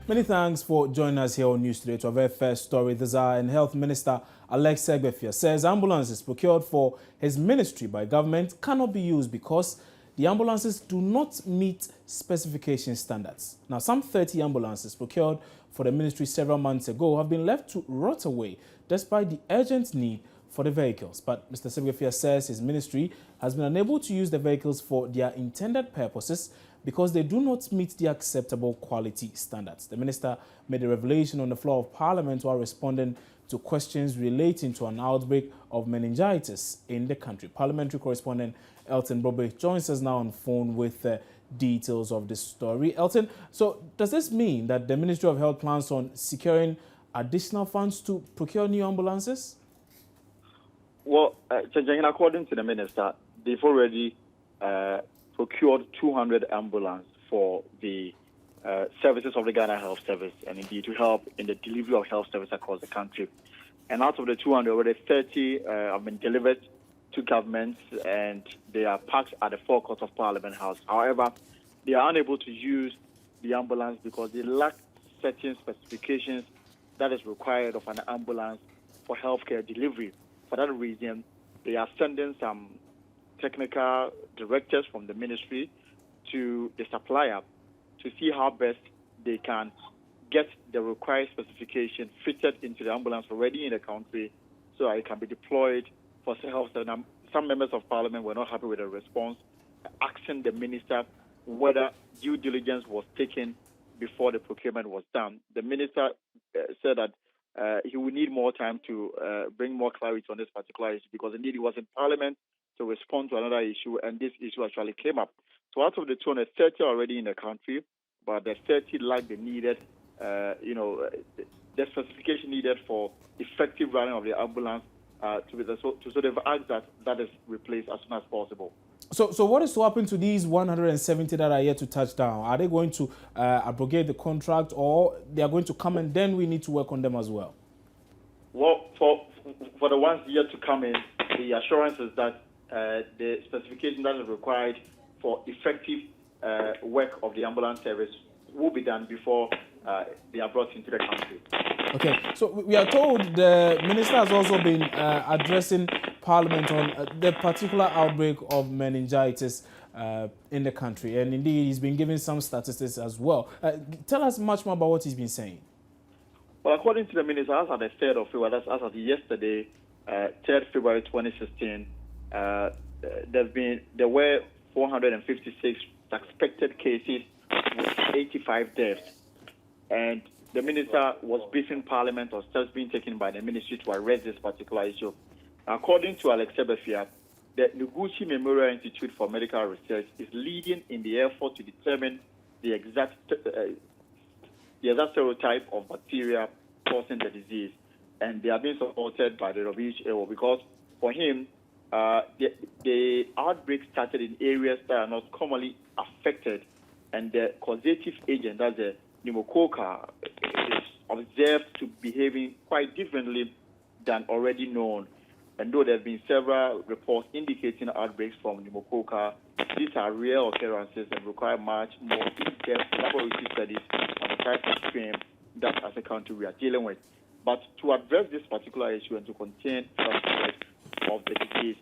Many thanks for joining us here on News Today to our very first story. The Czar and Health Minister Alex Egbefia says ambulances procured for his ministry by government cannot be used because the ambulances do not meet specification standards. Now, some 30 ambulances procured for the ministry several months ago have been left to rot away despite the urgent need for the vehicles. But Mr. Egbefia says his ministry has been unable to use the vehicles for their intended purposes because they do not meet the acceptable quality standards. The minister made a revelation on the floor of Parliament while responding to questions relating to an outbreak of meningitis in the country. Parliamentary correspondent Elton Bobe joins us now on phone with details of this story. Elton, so does this mean that the Ministry of Health plans on securing additional funds to procure new ambulances? Well, according to the minister, they've already procured 200 ambulances for the services of the Ghana Health Service and indeed to help in the delivery of health service across the country. And out of the 200, already 30 have been delivered to governments and they are parked at the forecourt of Parliament House. However, they are unable to use the ambulance because they lack certain specifications that is required of an ambulance for healthcare delivery. For that reason, they are sending some technical directors from the ministry to the supplier to see how best they can get the required specification fitted into the ambulance already in the country so that it can be deployed for health. Some members of Parliament were not happy with the response, asking the minister whether due diligence was taken before the procurement was done. The minister said that he would need more time to bring more clarity on this particular issue because indeed he was in Parliament to respond to another issue, and this issue actually came up. So out of the 230 already in the country, but the 30 lack the needed, the specification needed for effective running of the ambulance so they've asked that is replaced as soon as possible. So what is to happen to these 170 that are yet to touch down? Are they going to abrogate the contract, or they are going to come and then we need to work on them as well? Well, for the ones yet to come in, the assurance is that the specification that is required for effective work of the ambulance service will be done before they are brought into the country. Okay, so we are told the minister has also been addressing Parliament on the particular outbreak of meningitis in the country, and indeed he's been giving some statistics as well. Tell us much more about what he's been saying. Well, according to the minister, as of the 3rd of February, that's as of yesterday, 3rd February 2016, there were 456 suspected cases with 85 deaths. And the minister was briefing Parliament on steps being taken by the ministry to address this particular issue. According to Alex Egbefia, the Noguchi Memorial Institute for Medical Research is leading in the effort to determine the exact serotype of bacteria causing the disease. And they are being supported by the WHO because for him, the outbreak started in areas that are not commonly affected, and the causative agent, that's the pneumococca, is observed to behaving quite differently than already known. And though there have been several reports indicating outbreaks from pneumococca, these are rare occurrences and require much more in-depth laboratory studies on the type of strain that as a country we are dealing with. But to address this particular issue and to contain the spread of the disease,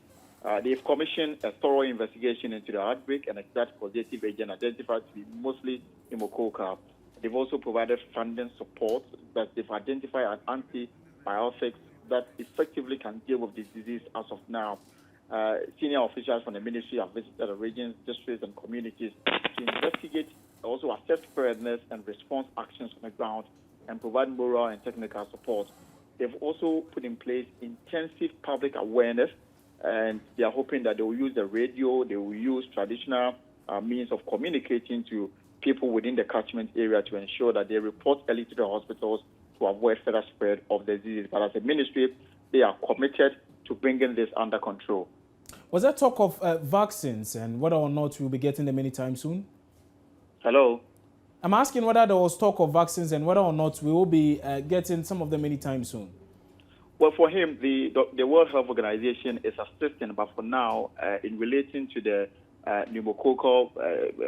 they've commissioned a thorough investigation into the outbreak and exact causative agent identified to be mostly pneumococca. They've also provided funding support that they've identified an antibiotics that effectively can deal with this disease as of now. Senior officials from the ministry have visited the regions, districts, and communities to investigate, also assess preparedness and response actions on the ground, and provide moral and technical support. They've also put in place intensive public awareness, and they are hoping that they will use the radio, they will use traditional means of communicating to people within the catchment area to ensure that they report early to the hospitals to avoid further spread of the disease. But as a ministry, they are committed to bringing this under control. Was there talk of vaccines and whether or not we'll be getting them anytime soon? Hello? I'm asking whether there was talk of vaccines and whether or not we will be getting some of them anytime soon. Well, for him, the World Health Organization is assisting, but for now, in relating to the pneumococcal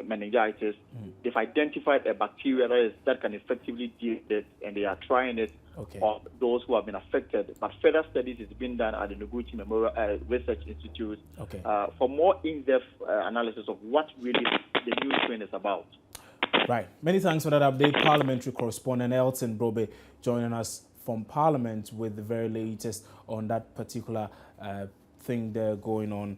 meningitis. They've identified a bacteria that can effectively deal with it, and they are trying it on those who have been affected. But further studies is being done at the Noguchi Memorial Research Institute for more in-depth analysis of what really the new strain is about. Right. Many thanks for that update. Parliamentary correspondent Elton Brobe joining us from Parliament with the very latest on that particular thing there going on.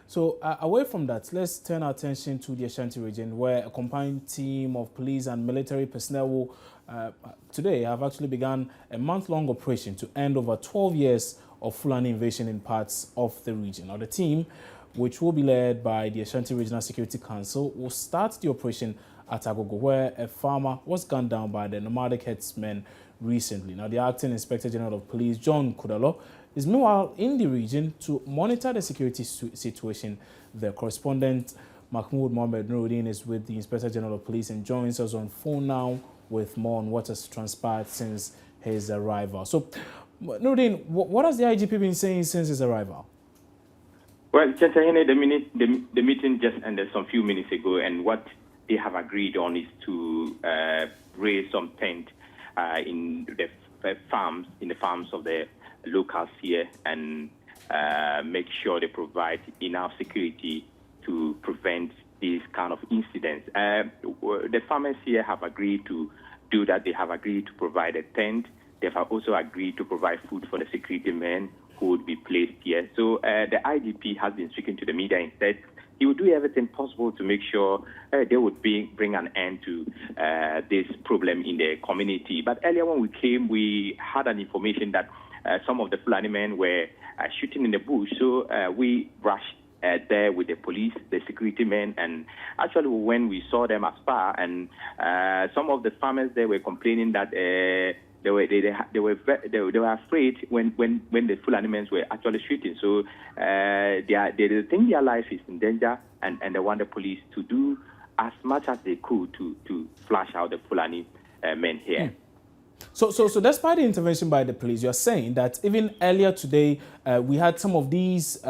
So away from that, let's turn our attention to the Ashanti region, where a combined team of police and military personnel will today have actually begun a month-long operation to end over 12 years of Fulani invasion in parts of the region. Now, the team, which will be led by the Ashanti Regional Security Council, will start the operation at Agogo, where a farmer was gunned down by the nomadic headsmen recently. Now, the Acting Inspector General of Police, John Kudalo, is meanwhile in the region to monitor the security situation. The correspondent, Mahmoud Mohammed Nuruddin, is with the Inspector General of Police and joins us on phone now with more on what has transpired since his arrival. So, Nuruddin, what has the IGP been saying since his arrival? Well, Chantahene, the meeting just ended some few minutes ago, and what they have agreed on is to raise some tent in the farms of the locals here, and make sure they provide enough security to prevent these kind of incidents. The farmers here have agreed to do that. They have agreed to provide a tent. They have also agreed to provide food for the security men who would be placed here. So the IGP has been speaking to the media and said he would do everything possible to make sure they would bring an end to this problem in the community. But earlier when we came, we had an information that some of the Fulani men were shooting in the bush. So we rushed there with the police, the security men, and actually when we saw them as far, and some of the farmers there were complaining that they were afraid when the Fulani men were actually shooting. So they think their life is in danger, and they want the police to do as much as they could to flush out the Fulani men here. So despite the intervention by the police, you're saying that even earlier today, we had some of these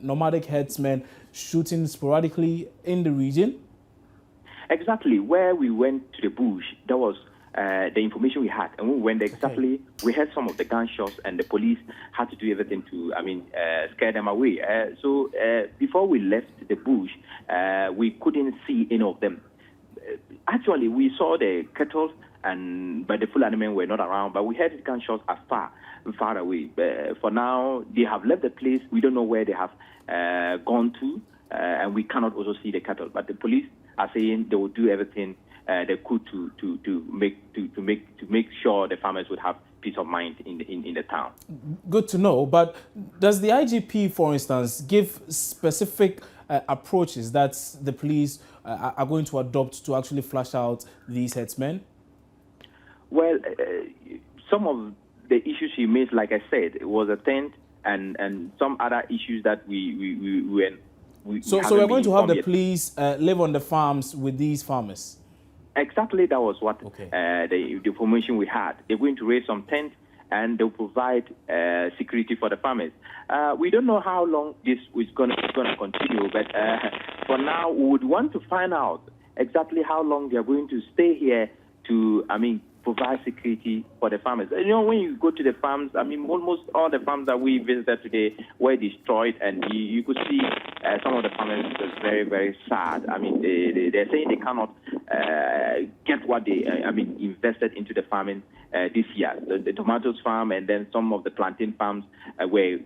nomadic headsmen shooting sporadically in the region? Exactly. Where we went to the bush, that was the information we had. And when we went there, we heard some of the gunshots, and the police had to do everything to, scare them away. So before we left the bush, we couldn't see any of them. Actually, we saw the cattle, but the Fulani men were not around, but we heard the gunshots as far away. For now, they have left the place. We don't know where they have gone to, and we cannot also see the cattle. But the police are saying they will do everything they could to make sure the farmers would have peace of mind in the town. Good to know. But does the IGP, for instance, give specific approaches that the police are going to adopt to actually flush out these headsmen? Well, some of the issues he made, like I said, it was a tent and some other issues that So we're going to have the police live on the farms with these farmers? Exactly, that was what the information we had. They're going to raise some tents and they'll provide security for the farmers. We don't know how long this is going to continue, but for now, we would want to find out exactly how long they're going to stay here to, provide security for the farmers. You know, when you go to the farms, almost all the farms that we visited today were destroyed, and you could see some of the farmers are very, very sad. They're saying they cannot get what they, invested into the farming this year. The tomatoes farm and then some of the plantain farms were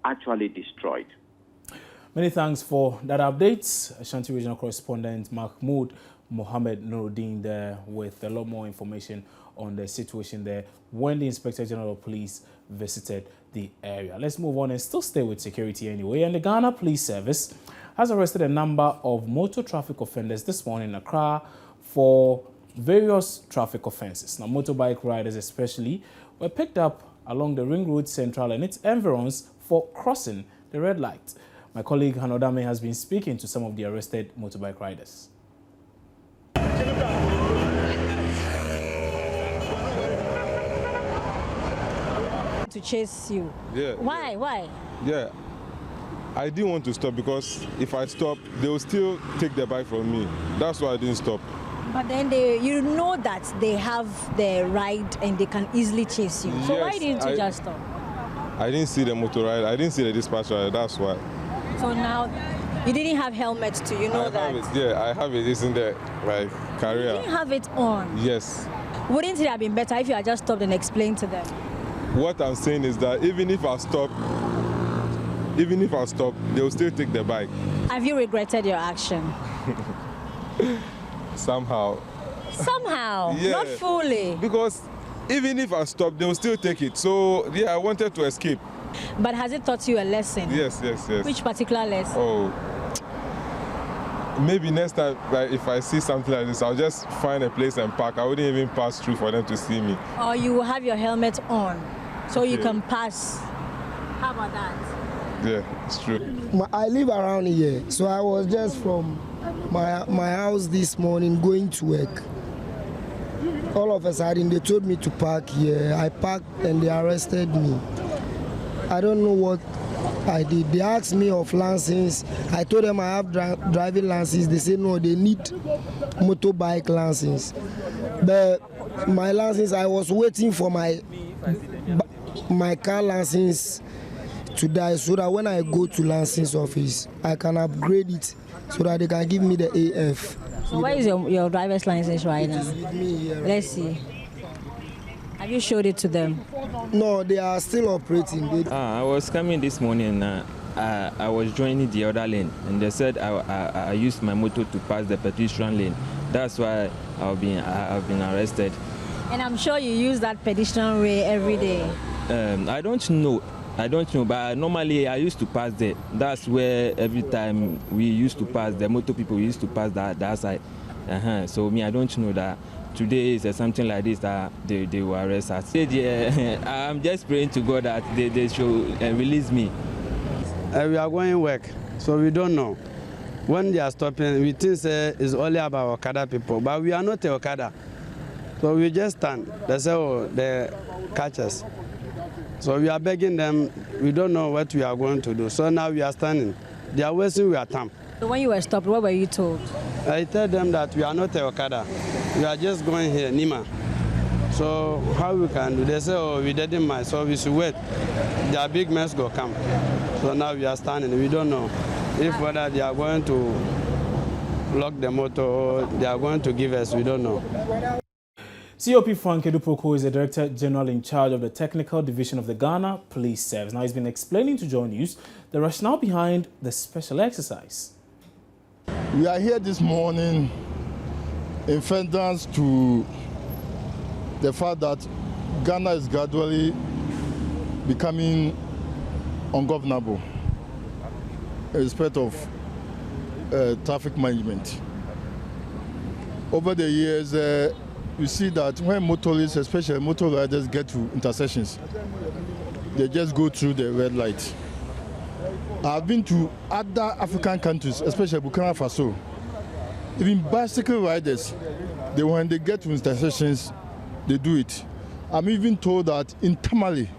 actually destroyed. Many thanks for that update. Ashanti Regional Correspondent Mahmoud Mohammed Nuruddin there with a lot more information on the situation there when the Inspector General of Police visited the area. Let's move on and still stay with security anyway. And the Ghana Police Service has arrested a number of motor traffic offenders this morning in Accra for various traffic offences. Now, motorbike riders especially were picked up along the Ring Road Central and its environs for crossing the red light. My colleague Hanodame has been speaking to some of the arrested motorbike riders. To chase you. Yeah. Why? Yeah. I didn't want to stop because if I stop, they will still take the bike from me. That's why I didn't stop. But then you know that they have the ride and they can easily chase you. So why didn't you just stop? I didn't see the motor rider. I didn't see the dispatch rider. That's why. So now you didn't have helmets too. You know that. Have it. Yeah, I have it. It's in the career. You didn't have it on. Yes. Wouldn't it have been better if you had just stopped and explained to them? What I'm saying is that even if I stop, they will still take the bike. Have you regretted your action? Somehow. Somehow, Yeah. not fully. Because even if I stop, they will still take it. So yeah, I wanted to escape. But has it taught you a lesson? Yes. Which particular lesson? Oh, maybe next time, if I see something like this, I'll just find a place and park. I wouldn't even pass through for them to see me. Or you will have your helmet on, so Okay. you can pass. How about that? Yeah, it's true. I live around here, so I was just from my house this morning going to work. All of a sudden, they told me to park here. I parked and they arrested me. I don't know what I did. They asked me of license. I told them I have driving license. They said no, they need motorbike license. But my license, I was waiting for my car license to die so that when I go to license office, I can upgrade it so that they can give me the AF. So where is your driver's license right now? With me here. Let's see. Have you showed it to them? No, they are still operating. I was coming this morning. I was joining the other lane, and they said I used my motor to pass the pedestrian lane. That's why I've been arrested. And I'm sure you use that pedestrian way every day. I don't know, but normally I used to pass there. That's where every time we used to pass, the motor people used to pass that side. So me, I don't know that today is something like this that they will arrest us. I'm just praying to God that they should release me. We are going to work, so we don't know. When they are stopping, we think it's only about Okada people, but we are not the Okada. So we just stand. They say, oh, they catch us. So we are begging them. We don't know what we are going to do. So now we are standing. They are wasting our time. So when you were stopped, what were you told? I tell them that we are not the Okada. We are just going here, Nima. So how we can do? They say, oh, we didn't mind, so we should wait. Their big mess go come. So now we are standing. We don't know if whether they are going to lock the motor or they are going to give us. We don't know. COP Frank Edupoko is the Director General in charge of the Technical Division of the Ghana Police Service. Now, he's been explaining to Joy News the rationale behind the special exercise. We are here this morning in furtherance to the fact that Ghana is gradually becoming ungovernable in respect of traffic management. Over the years, you see that when motorists, especially motor riders, get to intersections, they just go through the red light. I've been to other African countries, especially Burkina Faso. Even bicycle riders, when they get to intersections, they do it. I'm even told that in Tamale,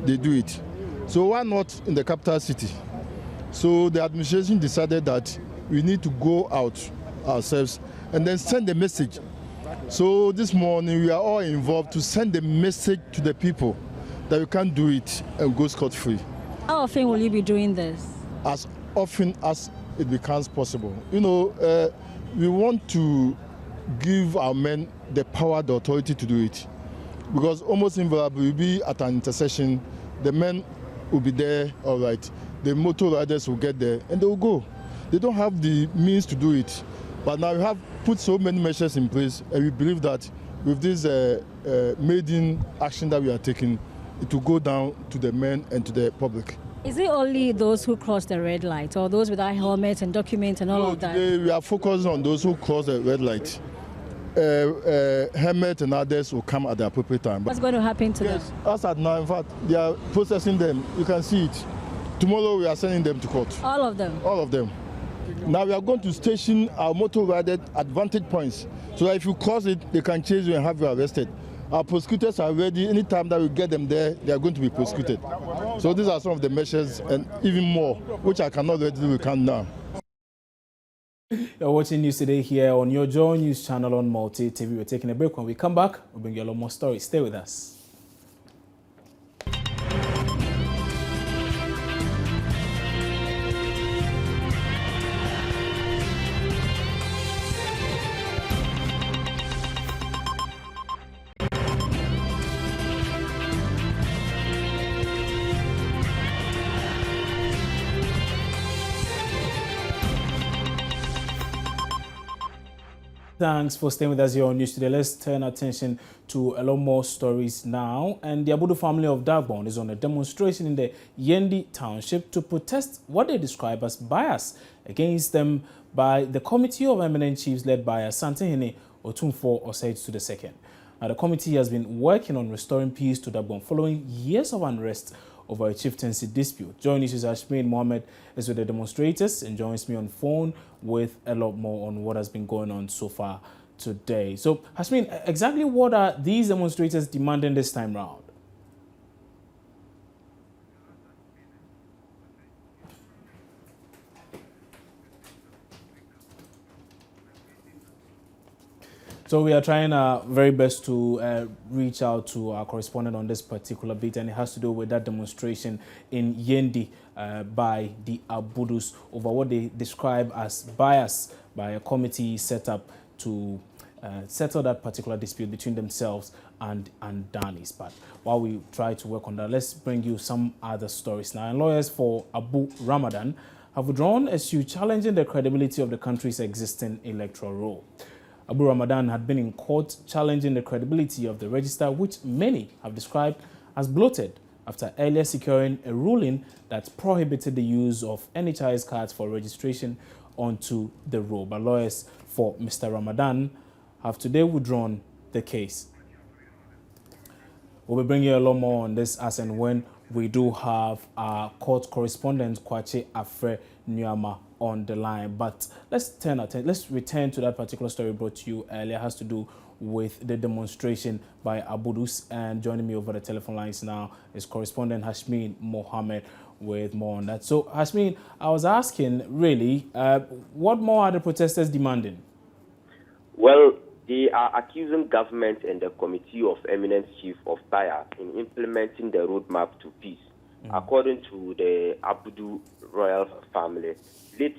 they do it. So why not in the capital city? So the administration decided that we need to go out ourselves and then send a message. So this morning we are all involved to send a message to the people that we can't do it and go scot-free. How often will you be doing this? As often as it becomes possible. You know, we want to give our men the power, the authority to do it. Because almost invariably we'll be at an intersection, the men will be there, all right. The motor riders will get there and they will go. They don't have the means to do it. But now we have put so many measures in place, and we believe that with this maiden action that we are taking, it will go down to the men and to the public. Is it only those who cross the red light, or those without helmets and documents and all of that? Today we are focusing on those who cross the red light. Helmet and others will come at the appropriate time. What's going to happen to them? As at now, in fact, they are processing them. You can see it. Tomorrow we are sending them to court. All of them? All of them. Now we are going to station our motor rider at vantage points, so that if you cross it, they can chase you and have you arrested. Our prosecutors are ready. Anytime that we get them there, they are going to be prosecuted. So these are some of the measures and even more, which I cannot readily recount now. You're watching News Today here on your Joy News channel on Multi TV. We're taking a break. When we come back, we'll bring you a lot more stories. Stay with us. Thanks for staying with us here on News Today. Let's turn attention to a lot more stories now. And the Abudu family of Dagbon is on a demonstration in the Yendi township to protest what they describe as bias against them by the Committee of Eminent Chiefs led by Asante Otumfo Osei II. Now, the committee has been working on restoring peace to Dagbon following years of unrest over a chieftaincy dispute. Joining us is Ashmin Mohammed is with the demonstrators and joins me on phone with a lot more on what has been going on so far today. So, Ashmin, exactly what are these demonstrators demanding this time round? So we are trying our very best to reach out to our correspondent on this particular bit, and it has to do with that demonstration in Yendi by the Abudus over what they describe as bias by a committee set up to settle that particular dispute between themselves and Danis. But while we try to work on that, let's bring you some other stories now. And lawyers for Abu Ramadan have withdrawn a suit challenging the credibility of the country's existing electoral roll. Abu Ramadan had been in court challenging the credibility of the register, which many have described as bloated after earlier securing a ruling that prohibited the use of NHIS cards for registration onto the roll. But lawyers for Mr. Ramadan have today withdrawn the case. We'll be bringing you a lot more on this as and when we do have our court correspondent, Kwache Afre Nyama, on the line. But let's return to that particular story brought to you earlier. It has to do with the demonstration by Abudus, and joining me over the telephone lines now is correspondent Hashmin Mohammed with more on that. So Hashmin, I was asking really, what more are the protesters demanding? Well, they are accusing government and the Committee of Eminent Chief of bias in implementing the roadmap to peace. According to the Abudu royal family, late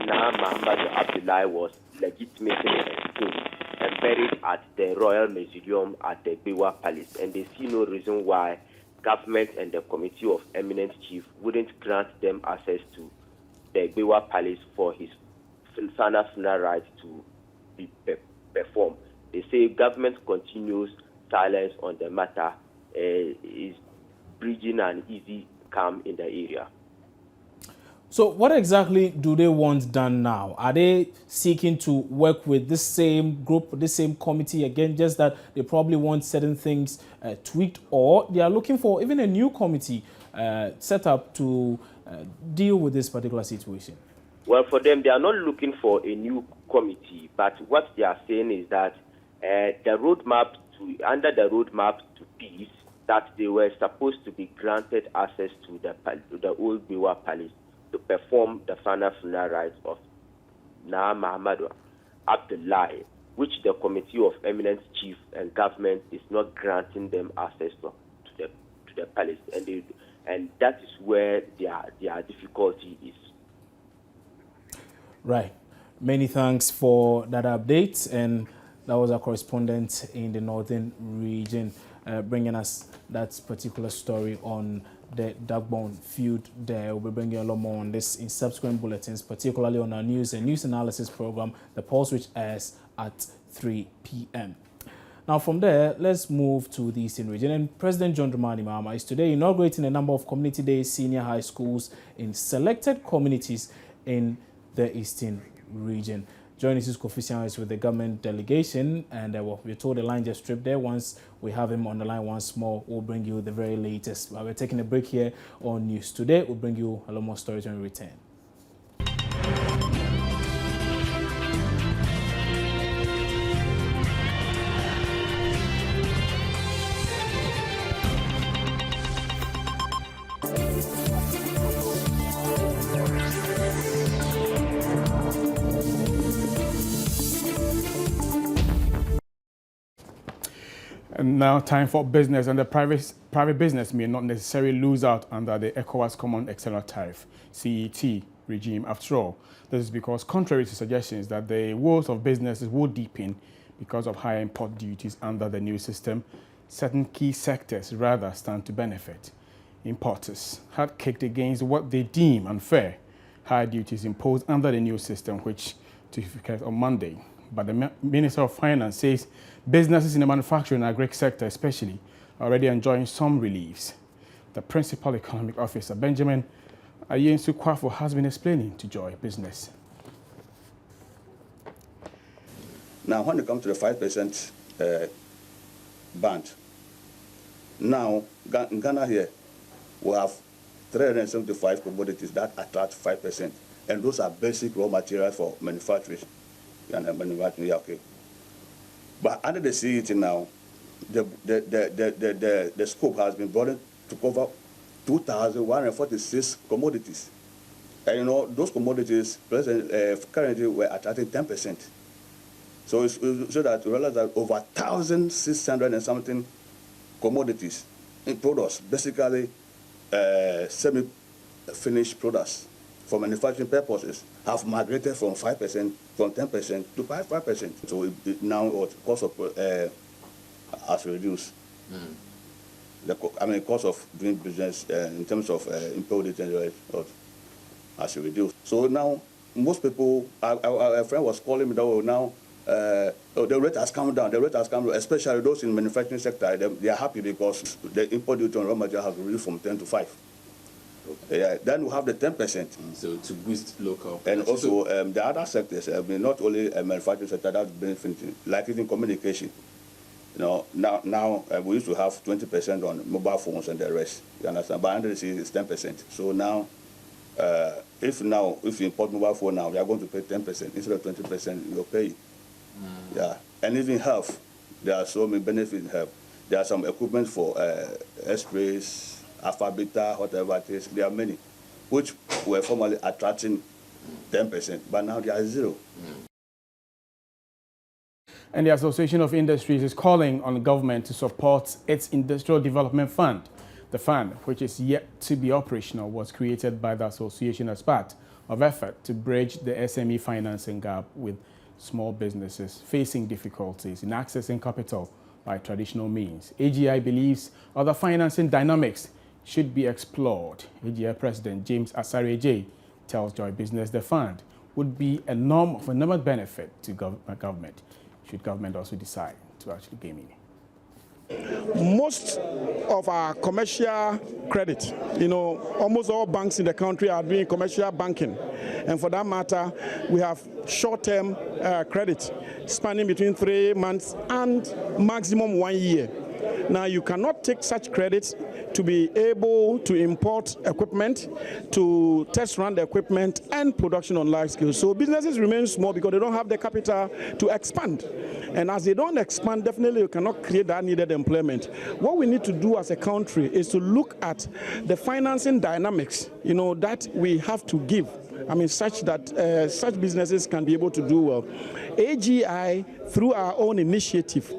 Na Muhammad Abdullahi was legitimately entombed and buried at the Royal Mausoleum at the Bewa Palace, and they see no reason why government and the Committee of Eminent Chief wouldn't grant them access to the Bewa Palace for his final funeral rites to be performed. They say government continues silence on the matter is bridging an easy calm in the area. So what exactly do they want done now? Are they seeking to work with this same group, this same committee again, just that they probably want certain things tweaked, or they are looking for even a new committee set up to deal with this particular situation? Well, for them, they are not looking for a new committee, but what they are saying is that under the roadmap to peace, that they were supposed to be granted access to the old Bewa Palace to perform the final funeral rites of Na Muhammad Abdullahi, which the Committee of Eminent Chief and government is not granting them access to the palace, and that is where their difficulty is. Right. Many thanks for that update, and that was our correspondent in the northern region bringing us that particular story on the Dagbon feud there. We'll be bringing a lot more on this in subsequent bulletins, particularly on our news and news analysis program, The Pulse, which airs at 3 p.m. Now, from there, let's move to the Eastern region. And President John Dramani Mahama is today inaugurating a number of community day senior high schools in selected communities in the Eastern region. Joining us is Kofi with the government delegation, and we're told the line just stripped there. Once we have him on the line once more, we'll bring you the very latest. We're taking a break here on News Today. We'll bring you a lot more stories when we return. And now time for business, and the private business may not necessarily lose out under the ECOWAS Common External Tariff, CET, regime. After all, this is because contrary to suggestions that the woes of businesses will deepen because of higher import duties under the new system, certain key sectors rather stand to benefit. Importers had kicked against what they deem unfair high duties imposed under the new system, which took effect on Monday. But the Minister of Finance says businesses in the manufacturing and agri sector especially are already enjoying some reliefs. The Principal Economic Officer, Benjamin Ayensu Kwafo, has been explaining to Joy Business. Now, when it comes to the 5% band, now in Ghana here, we have 375 commodities that attract 5%, and those are basic raw materials for manufacturing. Okay. But under the CET now, the scope has been broadened to cover 2,146 commodities. And you know, those commodities currently were attracting 10%. So that you realize that over 1,600 and something commodities in products, basically semi-finished products for manufacturing purposes, have migrated from 5%, from 10% to 5%. So now the cost of has reduced. The cost of doing business in terms of imported and has reduced. So now most people, a friend was calling me that now the rate has come down. The rate has come down, especially those in the manufacturing sector. They are happy because the import duty on raw material has reduced from 10 to 5. Okay. Then we have the 10%. So to boost local. And also the other sectors, not only manufacturing sector, that's benefiting, like even communication. You know, now we used to have 20% on mobile phones and the rest. You understand? But under the CET it's 10%. So now, if you import mobile phone now, they are going to pay 10% instead of 20%. You'll pay. Yeah, and even health, there are so many benefits in health. There are some equipment for X-rays, alpha, beta, whatever it is. There are many, which were formerly attracting 10%, but now they are 0. And the Association of Industries is calling on the government to support its Industrial Development Fund. The fund, which is yet to be operational, was created by the association as part of effort to bridge the SME financing gap with small businesses facing difficulties in accessing capital by traditional means. AGI believes other financing dynamics should be explored. AGI President James Asare tells Joy Business the fund would be of enormous benefit to government, should government also decide to actually game in. Most of our commercial credit, almost all banks in the country are doing commercial banking. And for that matter, we have short-term credit spanning between 3 months and maximum 1 year. Now, you cannot take such credits to be able to import equipment, to test run the equipment and production on large scale. So businesses remain small because they don't have the capital to expand. And as they don't expand, definitely you cannot create that needed employment. What we need to do as a country is to look at the financing dynamics, that we have to give. Such that such businesses can be able to do well. AGI, through our own initiative,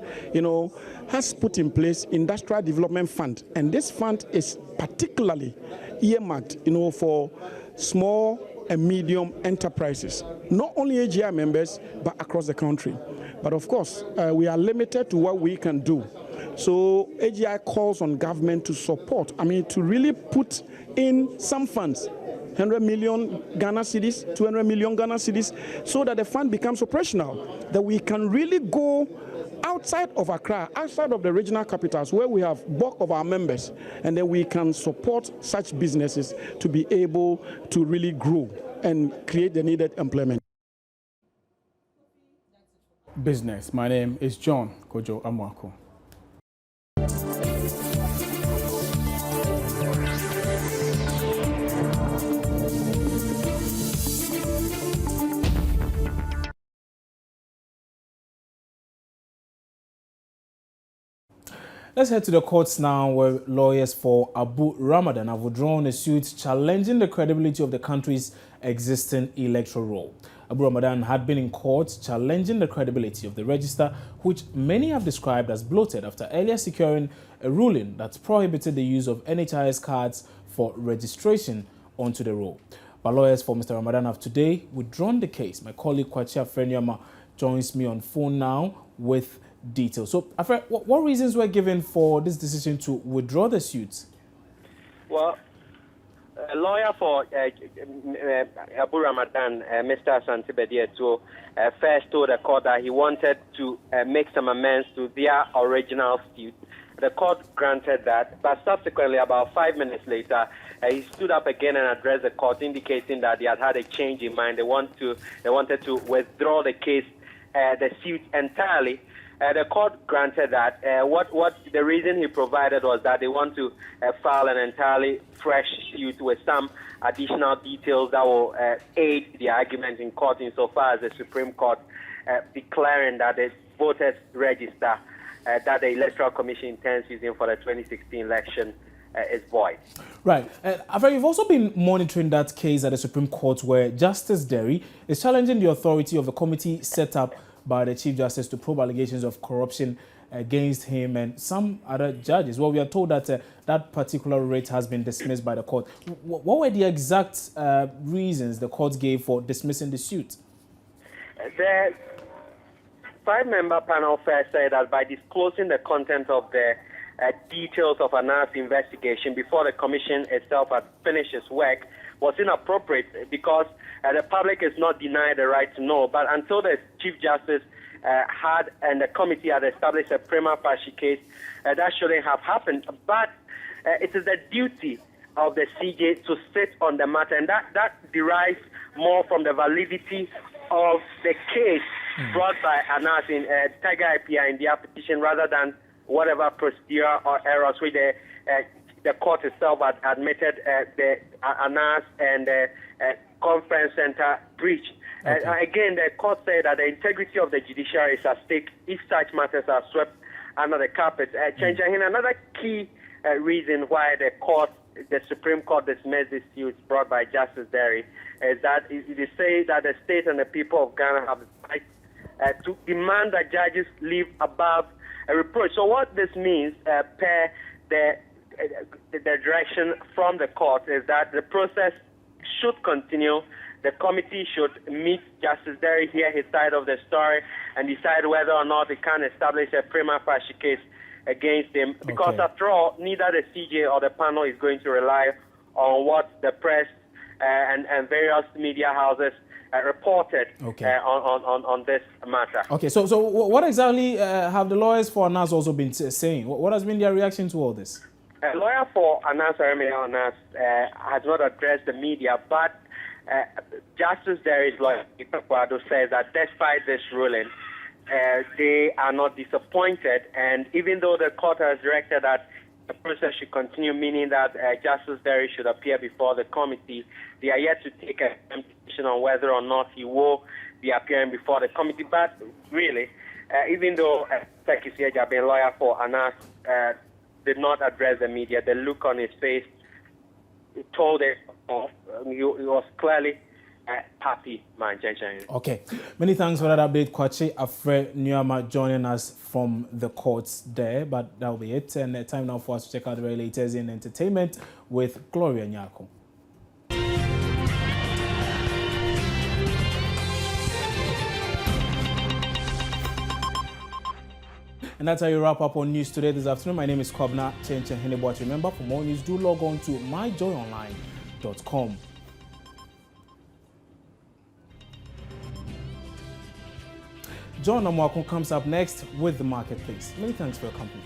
has put in place Industrial Development Fund, and this fund is particularly earmarked, for small and medium enterprises, not only AGI members, but across the country. But of course, we are limited to what we can do. So AGI calls on government to support, to really put in some funds, 100 million Ghana cedis, 200 million Ghana cedis, so that the fund becomes operational, that we can really go outside of Accra, outside of the regional capitals where we have bulk of our members, and then we can support such businesses to be able to really grow and create the needed employment. Business. My name is John Kojo Amwako. Let's head to the courts now, where lawyers for Abu Ramadan have withdrawn a suit challenging the credibility of the country's existing electoral roll. Abu Ramadan had been in court challenging the credibility of the register, which many have described as bloated after earlier securing a ruling that prohibited the use of NHIS cards for registration onto the roll. But lawyers for Mr. Ramadan have today withdrawn the case. My colleague Kwachi Afreniama joins me on phone now with details. So, Afre, what reasons were given for this decision to withdraw the suit? Well, a lawyer for Abu Ramadan, Mr. Asante Bediato, first told the court that he wanted to make some amends to their original suit. The court granted that, but subsequently, about 5 minutes later, he stood up again and addressed the court, indicating that they had a change in mind. They wanted to withdraw the case, the suit entirely. The court granted that. What the reason he provided was that they want to file an entirely fresh suit with some additional details that will aid the argument in court, insofar as the Supreme Court declaring that the voters register that the Electoral Commission intends using for the 2016 election is void. Right. Afre, you've also been monitoring that case at the Supreme Court where Justice Derry is challenging the authority of a committee set up by the Chief Justice to probe allegations of corruption against him and some other judges. Well, we are told that that particular writ has been dismissed by the court. What were the exact reasons the court gave for dismissing the suit? The five-member panel first said that by disclosing the content of the details of Anar's investigation before the commission itself had finished its work was inappropriate because the public is not denied the right to know. But until the Chief Justice had and the committee had established a prima facie case, that shouldn't have happened. But it is the duty of the CJ to sit on the matter, and that derives more from the validity of the case brought by Anas in Tiger IPI in their petition, rather than whatever procedure or errors which the court itself had admitted the Anas and the conference center breach. Okay. Again, the court said that the integrity of the judiciary is at stake if such matters are swept under the carpet. Another key reason why the Supreme Court dismissed this suit brought by Justice Derry is that they say that the state and the people of Ghana have the right to demand that judges live above a reproach. So what this means, per the direction from the court, is that the process should continue. The committee should meet Justice Derry, hear his side of the story, and decide whether or not they can establish a prima facie case against him. Because after all, neither the CJ or the panel is going to rely on what the press and various media houses reported on this matter. Okay, so what exactly have the lawyers for Anas also been saying? What has been their reaction to all this? A lawyer for Anas has not addressed the media, but Justice Derry's lawyer, Ipakwado, says that despite this ruling, they are not disappointed, and even though the court has directed that the process should continue, meaning that Justice Derry should appear before the committee, they are yet to take a decision on whether or not he will be appearing before the committee. But really, even though Sekisi Ejabe, lawyer for Anas, did not address the media, the look on his face told it off. He was clearly happy, man. Okay. Many thanks for that update, Kwachi Afreniama, joining us from the courts there. But that will be it. And time now for us to check out the very latest in entertainment with Gloria Nyako. And that's how you wrap up on news today this afternoon. My name is Kobna Chenchen Henebot. Remember, for more news, do log on to myjoyonline.com. John Amwakun comes up next with the marketplace. Many thanks for your company.